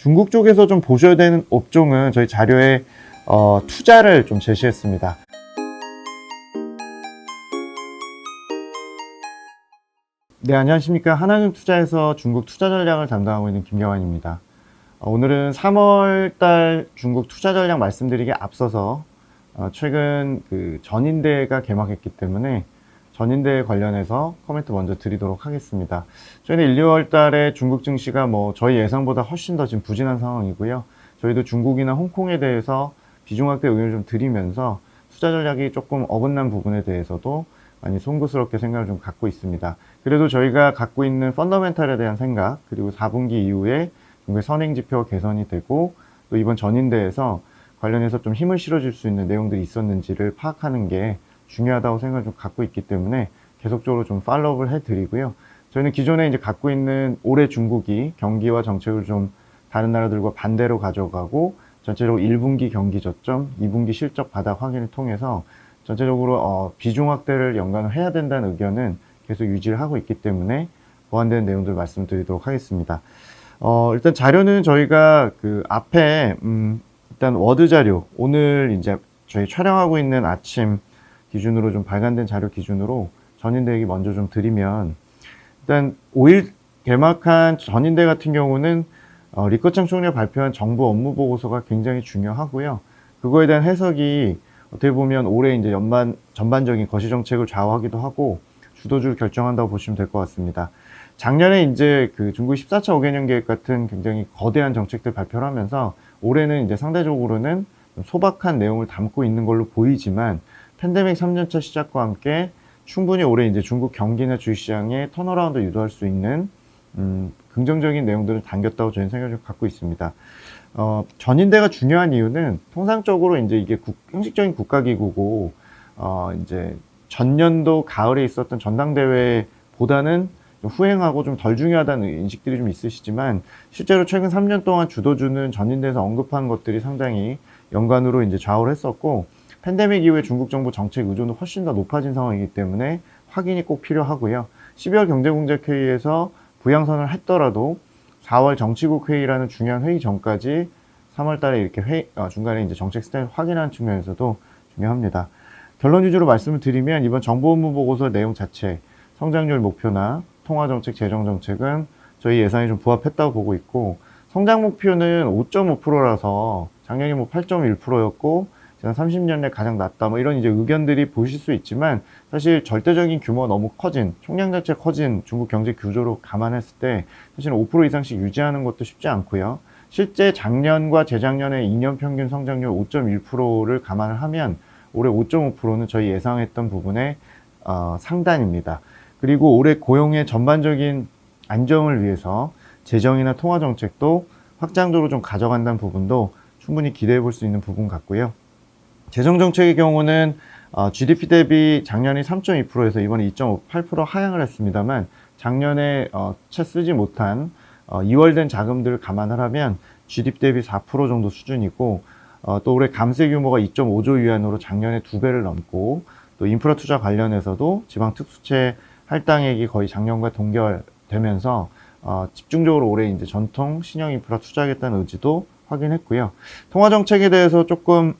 중국 쪽에서 좀 보셔야 되는 업종은 저희 자료에 투자를 좀 제시했습니다. 네, 안녕하십니까. 하나금투자에서 중국 투자 전략을 담당하고 있는 김경환입니다. 오늘은 3월달 중국 투자 전략 말씀드리기에 앞서서 최근 그 전인대가 개막했기 때문에 전인대에 관련해서 코멘트 먼저 드리도록 하겠습니다. 저희는 1, 2월 달에 중국 증시가 저희 예상보다 훨씬 더 지금 부진한 상황이고요. 저희도 중국이나 홍콩에 대해서 비중 확대 의견을 좀 드리면서 투자 전략이 조금 어긋난 부분에 대해서도 많이 송구스럽게 생각을 좀 갖고 있습니다. 그래도 저희가 갖고 있는 펀더멘탈에 대한 생각, 그리고 4분기 이후에 중국의 선행지표 개선이 되고 또 이번 전인대에서 관련해서 좀 힘을 실어줄 수 있는 내용들이 있었는지를 파악하는 게 중요하다고 생각을 좀 갖고 있기 때문에 계속적으로 좀 팔로우를 해드리고요. 저희는 기존에 이제 갖고 있는 올해 중국이 경기와 정책을 좀 다른 나라들과 반대로 가져가고 전체적으로 1분기 경기 저점, 2분기 실적 바닥 확인을 통해서 전체적으로 비중 확대를 연간을 해야 된다는 의견은 계속 유지를 하고 있기 때문에 보완되는 내용들 말씀드리도록 하겠습니다. 일단 자료는 저희가 그 앞에 일단 워드 자료, 오늘 이제 저희 촬영하고 있는 아침 기준으로 좀 발간된 자료 기준으로 전인대 얘기 먼저 좀 드리면, 일단 5일 개막한 전인대 같은 경우는 리커창 총리가 발표한 정부 업무 보고서가 굉장히 중요하고요. 그거에 대한 해석이 어떻게 보면 올해 이제 전반적인 거시 정책을 좌우하기도 하고 주도주를 결정한다고 보시면 될 것 같습니다. 작년에 이제 그 중국 14차 5개년 계획 같은 굉장히 거대한 정책들 발표를 하면서 올해는 이제 상대적으로는 소박한 내용을 담고 있는 걸로 보이지만 팬데믹 3년차 시작과 함께 충분히 올해 이제 중국 경기나 주식시장의 턴어라운드 유도할 수 있는 긍정적인 내용들을 담겼다고 저희는 생각을 좀 갖고 있습니다. 전인대가 중요한 이유는 통상적으로 이제 이게 형식적인 국가기구고 이제 전년도 가을에 있었던 전당대회보다는 좀 후행하고 좀 덜 중요하다는 인식들이 좀 있으시지만 실제로 최근 3년 동안 주도주는 전인대에서 언급한 것들이 상당히 연관으로 이제 좌우를 했었고, 팬데믹 이후에 중국 정부 정책 의존도 훨씬 더 높아진 상황이기 때문에 확인이 꼭 필요하고요. 12월 경제공작회의에서 부양선을 했더라도 4월 정치국 회의라는 중요한 회의 전까지 3월 달에 이렇게 중간에 이제 정책 스탠스 확인하는 측면에서도 중요합니다. 결론 위주로 말씀을 드리면 이번 정부 업무 보고서 내용 자체, 성장률 목표나 통화정책, 재정정책은 저희 예상이 좀 부합했다고 보고 있고, 성장 목표는 5.5%라서 작년이 8.1%였고 지난 30년 내 가장 낮다 이런 이제 의견들이 보실 수 있지만, 사실 절대적인 규모가 너무 커진, 총량 자체 커진 중국 경제 구조로 감안했을 때 사실은 5% 이상씩 유지하는 것도 쉽지 않고요. 실제 작년과 재작년의 2년 평균 성장률 5.1%를 감안을 하면 올해 5.5%는 저희 예상했던 부분의 상단입니다. 그리고 올해 고용의 전반적인 안정을 위해서 재정이나 통화 정책도 확장적으로 좀 가져간다는 부분도 충분히 기대해 볼 수 있는 부분 같고요. 재정 정책의 경우는 GDP 대비 작년이 3.2%에서 이번에 2.8% 하향을 했습니다만, 작년에 채 쓰지 못한 2월된 자금들을 감안을 하면 GDP 대비 4% 정도 수준이고, 또 올해 감세 규모가 2.5조 위안으로 작년에 2배를 넘고, 또 인프라 투자 관련해서도 지방 특수채 할당액이 거의 작년과 동결되면서 집중적으로 올해 이제 전통 신형 인프라 투자하겠다는 의지도 확인했고요. 통화 정책에 대해서 조금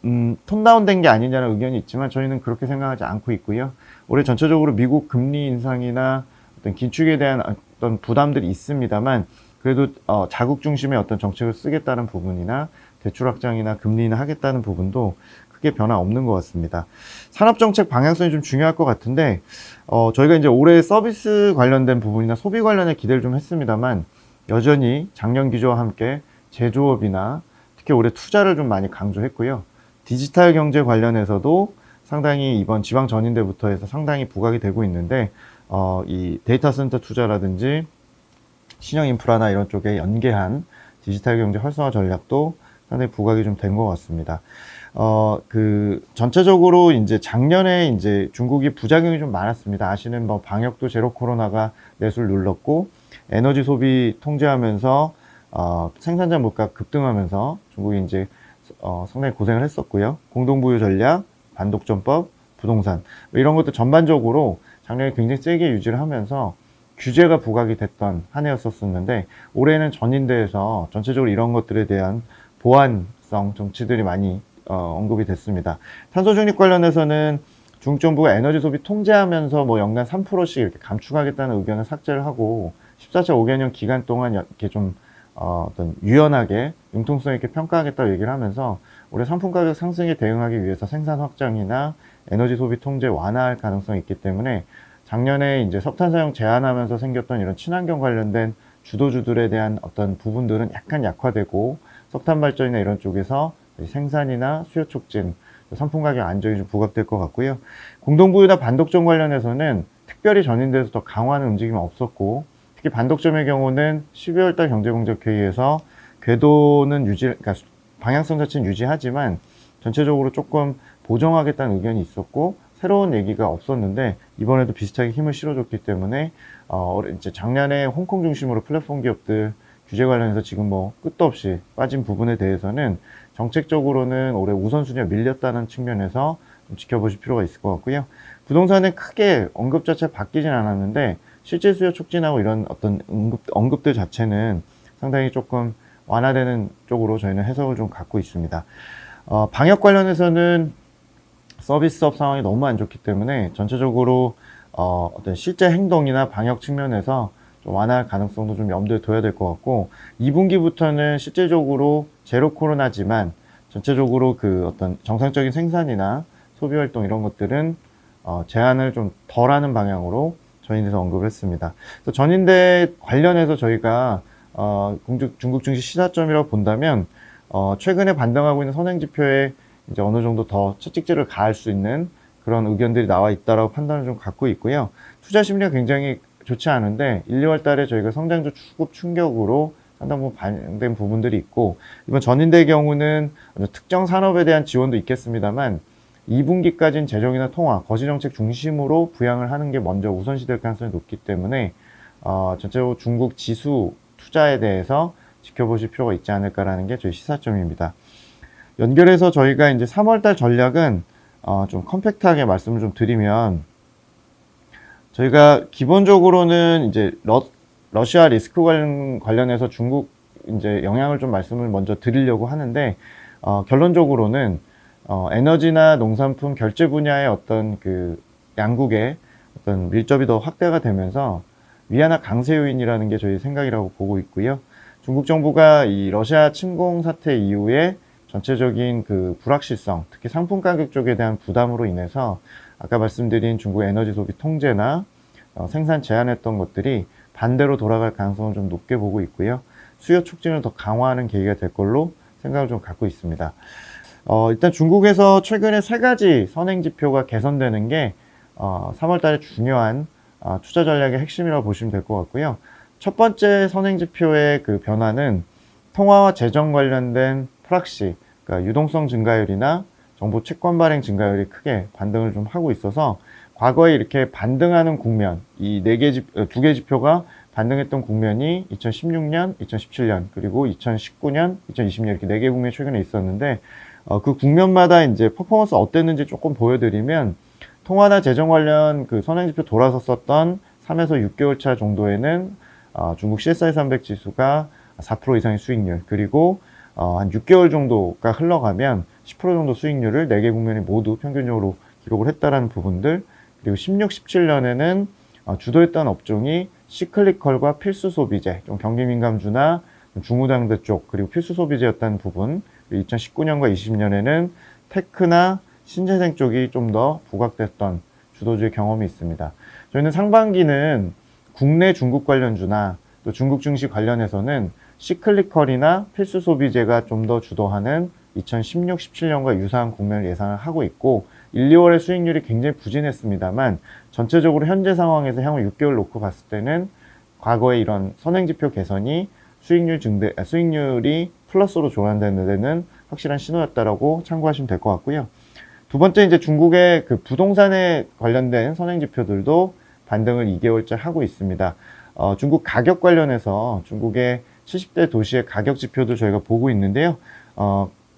톤 다운된 게 아니냐는 의견이 있지만 저희는 그렇게 생각하지 않고 있고요. 올해 전체적으로 미국 금리 인상이나 어떤 긴축에 대한 어떤 부담들이 있습니다만, 그래도 자국 중심의 어떤 정책을 쓰겠다는 부분이나 대출 확장이나 금리 인하 하겠다는 부분도 크게 변화 없는 것 같습니다. 산업정책 방향성이 좀 중요할 것 같은데, 저희가 이제 올해 서비스 관련된 부분이나 소비 관련해 기대를 좀 했습니다만, 여전히 작년 기조와 함께 제조업이나 특히 올해 투자를 좀 많이 강조했고요. 디지털 경제 관련해서도 상당히 이번 지방 전인대부터 해서 상당히 부각이 되고 있는데, 이 데이터 센터 투자라든지 신형 인프라나 이런 쪽에 연계한 디지털 경제 활성화 전략도 상당히 부각이 좀 된 것 같습니다. 전체적으로 이제 작년에 이제 중국이 부작용이 좀 많았습니다. 아시는 방역도 제로 코로나가 내수를 눌렀고, 에너지 소비 통제하면서 생산자 물가 급등하면서 중국이 이제 상당히 고생을 했었고요. 공동부유 전략, 반독점법, 부동산 이런 것들 전반적으로 작년에 굉장히 세게 유지를 하면서 규제가 부각이 됐던 한 해였었는데, 올해는 전인대에서 전체적으로 이런 것들에 대한 보완성 정치들이 많이 언급이 됐습니다. 탄소 중립 관련해서는 중국 정부가 에너지 소비 통제하면서 뭐 연간 3%씩 이렇게 감축하겠다는 의견을 삭제를 하고 14차 5개년 기간 동안 이렇게 좀 어떤 유연하게 융통성 있게 평가하겠다고 얘기를 하면서 올해 상품 가격 상승에 대응하기 위해서 생산 확장이나 에너지 소비 통제 완화할 가능성이 있기 때문에 작년에 이제 석탄 사용 제한하면서 생겼던 이런 친환경 관련된 주도주들에 대한 어떤 부분들은 약간 약화되고 석탄 발전이나 이런 쪽에서 생산이나 수요 촉진, 상품 가격 안정이 좀 부각될 것 같고요. 공동부유나 반독점 관련해서는 특별히 전인대에서 더 강화하는 움직임은 없었고, 특히 반독점의 경우는 12월달 경제공작회의에서 궤도는 그러니까 방향성 자체는 유지하지만 전체적으로 조금 보정하겠다는 의견이 있었고, 새로운 얘기가 없었는데 이번에도 비슷하게 힘을 실어줬기 때문에 이제 작년에 홍콩 중심으로 플랫폼 기업들 규제 관련해서 지금 뭐 끝도 없이 빠진 부분에 대해서는 정책적으로는 올해 우선순위가 밀렸다는 측면에서 좀 지켜보실 필요가 있을 것 같고요. 부동산은 크게 언급 자체가 바뀌진 않았는데 실제 수요 촉진하고 이런 어떤 언급들 자체는 상당히 조금 완화되는 쪽으로 저희는 해석을 좀 갖고 있습니다. 방역 관련해서는 서비스업 상황이 너무 안 좋기 때문에 전체적으로 어떤 실제 행동이나 방역 측면에서 좀 완화할 가능성도 좀 염두에 둬야 될 것 같고, 2분기부터는 실질적으로 제로 코로나지만 전체적으로 그 어떤 정상적인 생산이나 소비 활동 이런 것들은 제한을 좀 덜하는 방향으로 전인대에서 언급을 했습니다. 그래서 전인대 관련해서 저희가 중국 증시 시사점이라고 본다면 최근에 반등하고 있는 선행지표에 이제 어느 정도 더 채찍질을 가할 수 있는 그런 의견들이 나와 있다라고 판단을 좀 갖고 있고요. 투자 심리가 굉장히 좋지 않은데 1, 2월 달에 저희가 성장주 수급 충격으로 상당 부분 반영된 부분들이 있고, 이번 전인대의 경우는 특정 산업에 대한 지원도 있겠습니다만 2분기까지는 재정이나 통화, 거시정책 중심으로 부양을 하는 게 먼저 우선시될 가능성이 높기 때문에 전체적으로 중국 지수 투자에 대해서 지켜보실 필요가 있지 않을까라는 게 저희 시사점입니다. 연결해서 저희가 이제 3월달 전략은 좀 컴팩트하게 말씀을 좀 드리면, 저희가 기본적으로는 이제 러시아 리스크 관련해서 중국 이제 영향을 좀 말씀을 먼저 드리려고 하는데, 결론적으로는 에너지나 농산품 결제 분야의 어떤 그 양국의 어떤 밀접이 더 확대가 되면서 위안화 강세 요인이라는 게 저희 생각이라고 보고 있고요. 중국 정부가 이 러시아 침공 사태 이후에 전체적인 그 불확실성, 특히 상품 가격 쪽에 대한 부담으로 인해서 아까 말씀드린 중국 에너지 소비 통제나 생산 제한했던 것들이 반대로 돌아갈 가능성을 좀 높게 보고 있고요. 수요 촉진을 더 강화하는 계기가 될 걸로 생각을 좀 갖고 있습니다. 일단 중국에서 최근에 3가지 선행지표가 개선되는 게 3월 달에 중요한 투자 전략의 핵심이라고 보시면 될 것 같고요. 첫 번째 선행지표의 그 변화는 통화와 재정 관련된 프락시, 그러니까 유동성 증가율이나 정부 채권 발행 증가율이 크게 반등을 좀 하고 있어서 과거에 이렇게 반등하는 국면, 이 2개 지표가 반등했던 국면이 2016년, 2017년, 그리고 2019년, 2020년 이렇게 4개 국면이 최근에 있었는데 그 국면마다 이제 퍼포먼스 어땠는지 조금 보여드리면, 통화나 재정 관련 그 선행지표 돌아섰었던 3에서 6개월 차 정도에는 중국 CSI 300 지수가 4% 이상의 수익률, 그리고 한 6개월 정도가 흘러가면 10% 정도 수익률을 4개 국면이 모두 평균적으로 기록을 했다라는 부분들, 그리고 16, 17년에는 주도했던 업종이 시클리컬과 필수 소비재, 좀 경기 민감주나 중후장대 쪽, 그리고 필수 소비재였다는 부분, 2019년과 20년에는 테크나 신재생 쪽이 좀 더 부각됐던 주도주의 경험이 있습니다. 저희는 상반기는 국내 중국 관련주나 또 중국 증시 관련해서는 시클리컬이나 필수 소비재가 좀 더 주도하는 2016, 17년과 유사한 국면을 예상을 하고 있고, 1, 2월의 수익률이 굉장히 부진했습니다만 전체적으로 현재 상황에서 향후 6개월 놓고 봤을 때는 과거의 이런 선행지표 개선이 수익률이 플러스로 조환되는 데는 확실한 신호였다라고 참고하시면 될 것 같고요. 두 번째, 이제 중국의 그 부동산에 관련된 선행지표들도 반등을 2개월째 하고 있습니다. 중국 가격 관련해서 중국의 70대 도시의 가격 지표들 저희가 보고 있는데요.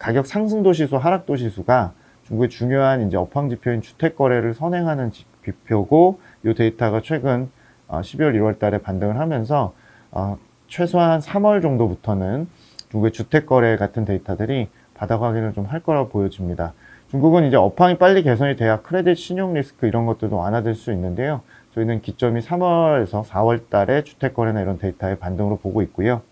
가격 상승 도시수, 하락 도시수가 중국의 중요한 이제 업황 지표인 주택 거래를 선행하는 지표고, 이 데이터가 최근 12월, 1월 달에 반등을 하면서 최소한 3월 정도부터는 중국의 주택 거래 같은 데이터들이 바닥 확인을 좀 할 거라고 보여집니다. 중국은 이제 업황이 빨리 개선이 돼야 크레딧 신용 리스크 이런 것들도 완화될 수 있는데요. 저희는 기점이 3월에서 4월 달에 주택 거래나 이런 데이터의 반등으로 보고 있고요.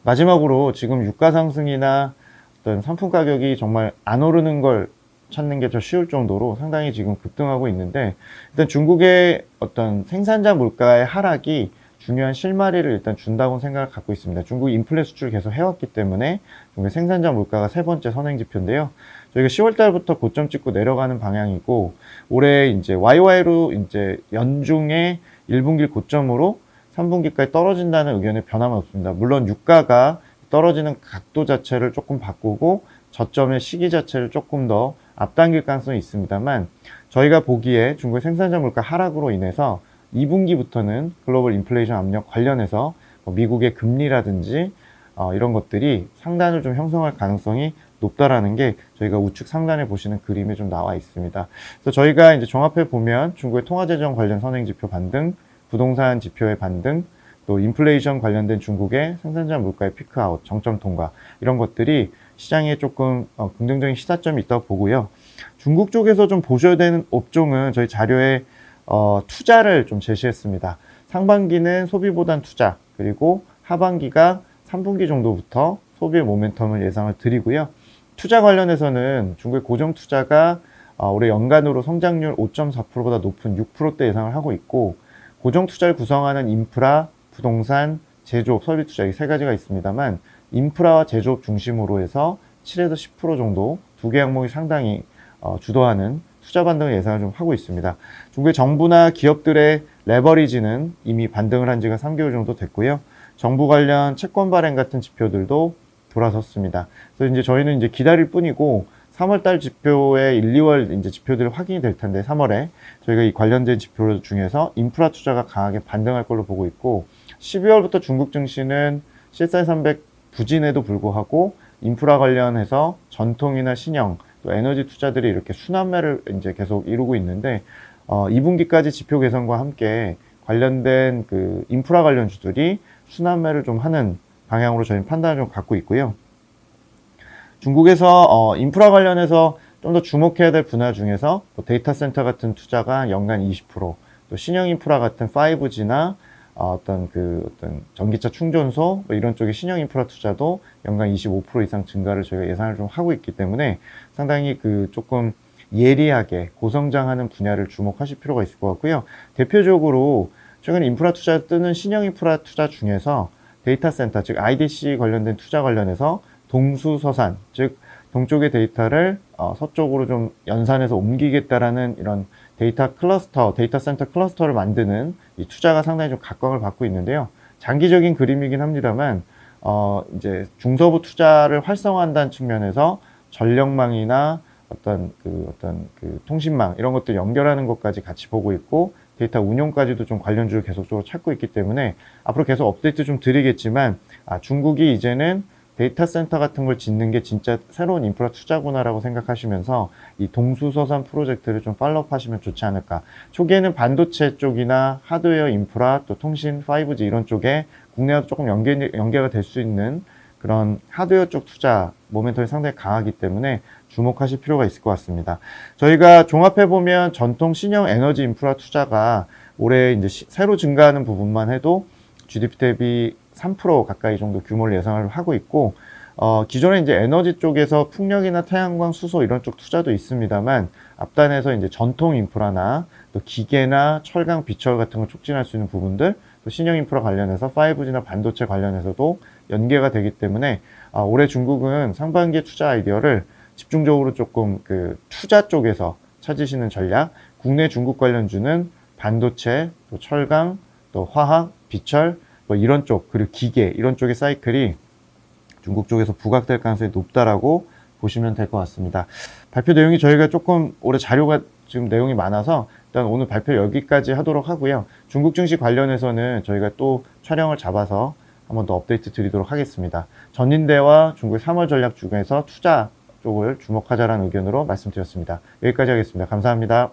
마지막으로 지금 유가 상승이나 어떤 상품 가격이 정말 안 오르는 걸 찾는 게 더 쉬울 정도로 상당히 지금 급등하고 있는데, 일단 중국의 어떤 생산자 물가의 하락이 중요한 실마리를 일단 준다고 생각을 갖고 있습니다. 중국이 인플레 수출을 계속 해왔기 때문에 중국의 생산자 물가가 세 번째 선행 지표인데요. 저희가 10월 달부터 고점 찍고 내려가는 방향이고, 올해 이제 YY로 이제 연중에 1분기 고점으로 3분기까지 떨어진다는 의견에 변함은 없습니다. 물론 유가가 떨어지는 각도 자체를 조금 바꾸고 저점의 시기 자체를 조금 더 앞당길 가능성이 있습니다만, 저희가 보기에 중국의 생산자 물가 하락으로 인해서 2분기부터는 글로벌 인플레이션 압력 관련해서 미국의 금리라든지 이런 것들이 상단을 좀 형성할 가능성이 높다라는 게 저희가 우측 상단에 보시는 그림에 좀 나와 있습니다. 그래서 저희가 이제 종합해 보면 중국의 통화재정 관련 선행지표 반등, 부동산 지표의 반등, 또 인플레이션 관련된 중국의 생산자 물가의 피크아웃, 정점 통과 이런 것들이 시장에 조금 긍정적인 시사점이 있다고 보고요. 중국 쪽에서 좀 보셔야 되는 업종은 저희 자료에 투자를 좀 제시했습니다. 상반기는 소비보단 투자, 그리고 하반기가 3분기 정도부터 소비의 모멘텀을 예상을 드리고요. 투자 관련해서는 중국의 고정 투자가 올해 연간으로 성장률 5.4%보다 높은 6%대 예상을 하고 있고, 고정 투자를 구성하는 인프라, 부동산, 제조업, 설비 투자 이 세 가지가 있습니다만, 인프라와 제조업 중심으로 해서 7에서 10% 정도 두 개 항목이 상당히 주도하는 투자 반등을 예상을 좀 하고 있습니다. 중국의 정부나 기업들의 레버리지는 이미 반등을 한 지가 3개월 정도 됐고요. 정부 관련 채권 발행 같은 지표들도 돌아섰습니다. 그래서 이제 저희는 이제 기다릴 뿐이고, 3월달 지표의 1, 2월 이제 지표들이 확인이 될 텐데, 3월에 저희가 이 관련된 지표 중에서 인프라 투자가 강하게 반등할 걸로 보고 있고, 12월부터 중국 증시는 CSI 300 부진에도 불구하고 인프라 관련해서 전통이나 신형 또 에너지 투자들이 이렇게 순환매를 이제 계속 이루고 있는데, 2분기까지 지표 개선과 함께 관련된 그 인프라 관련주들이 순환매를 좀 하는 방향으로 저희는 판단을 좀 갖고 있고요. 중국에서 인프라 관련해서 좀 더 주목해야 될 분야 중에서 데이터 센터 같은 투자가 연간 20%, 또 신형 인프라 같은 5G나 어떤 전기차 충전소 이런 쪽의 신형 인프라 투자도 연간 25% 이상 증가를 저희가 예상을 좀 하고 있기 때문에 상당히 조금 예리하게 고성장하는 분야를 주목하실 필요가 있을 것 같고요. 대표적으로 최근 인프라 투자 뜨는 신형 인프라 투자 중에서 데이터 센터, 즉 IDC 관련된 투자 관련해서 동수서산, 즉 동쪽의 데이터를 서쪽으로 좀 연산해서 옮기겠다라는 이런 데이터 클러스터, 데이터 센터 클러스터를 만드는 이 투자가 상당히 좀 각광을 받고 있는데요. 장기적인 그림이긴 합니다만, 이제 중서부 투자를 활성화한다는 측면에서 전력망이나 어떤 통신망 이런 것들 연결하는 것까지 같이 보고 있고, 데이터 운용까지도 좀 관련주를 계속적으로 찾고 있기 때문에 앞으로 계속 업데이트 좀 드리겠지만, 중국이 이제는 데이터 센터 같은 걸 짓는 게 진짜 새로운 인프라 투자구나라고 생각하시면서 이 동수서산 프로젝트를 좀 팔로우 하시면 좋지 않을까. 초기에는 반도체 쪽이나 하드웨어 인프라, 또 통신, 5G 이런 쪽에 국내와 조금 연계가 될 수 있는 그런 하드웨어 쪽 투자 모멘텀이 상당히 강하기 때문에 주목하실 필요가 있을 것 같습니다. 저희가 종합해보면 전통 신형 에너지 인프라 투자가 올해 이제 새로 증가하는 부분만 해도 GDP 대비 3% 가까이 정도 규모를 예상을 하고 있고, 기존에 이제 에너지 쪽에서 풍력이나 태양광, 수소 이런 쪽 투자도 있습니다만, 앞단에서 이제 전통 인프라나 또 기계나 철강, 비철 같은 걸 촉진할 수 있는 부분들, 또 신형 인프라 관련해서 5G나 반도체 관련해서도 연계가 되기 때문에, 올해 중국은 상반기에 투자 아이디어를 집중적으로 조금 투자 쪽에서 찾으시는 전략, 국내 중국 관련주는 반도체, 또 철강, 또 화학, 비철, 뭐 이런 쪽, 그리고 기계, 이런 쪽의 사이클이 중국 쪽에서 부각될 가능성이 높다라고 보시면 될 것 같습니다. 발표 내용이 저희가 조금 올해 자료가 지금 내용이 많아서 일단 오늘 발표 여기까지 하도록 하고요. 중국 증시 관련해서는 저희가 또 촬영을 잡아서 한번 더 업데이트 드리도록 하겠습니다. 전인대와 중국의 3월 전략 중에서 투자 쪽을 주목하자라는 의견으로 말씀드렸습니다. 여기까지 하겠습니다. 감사합니다.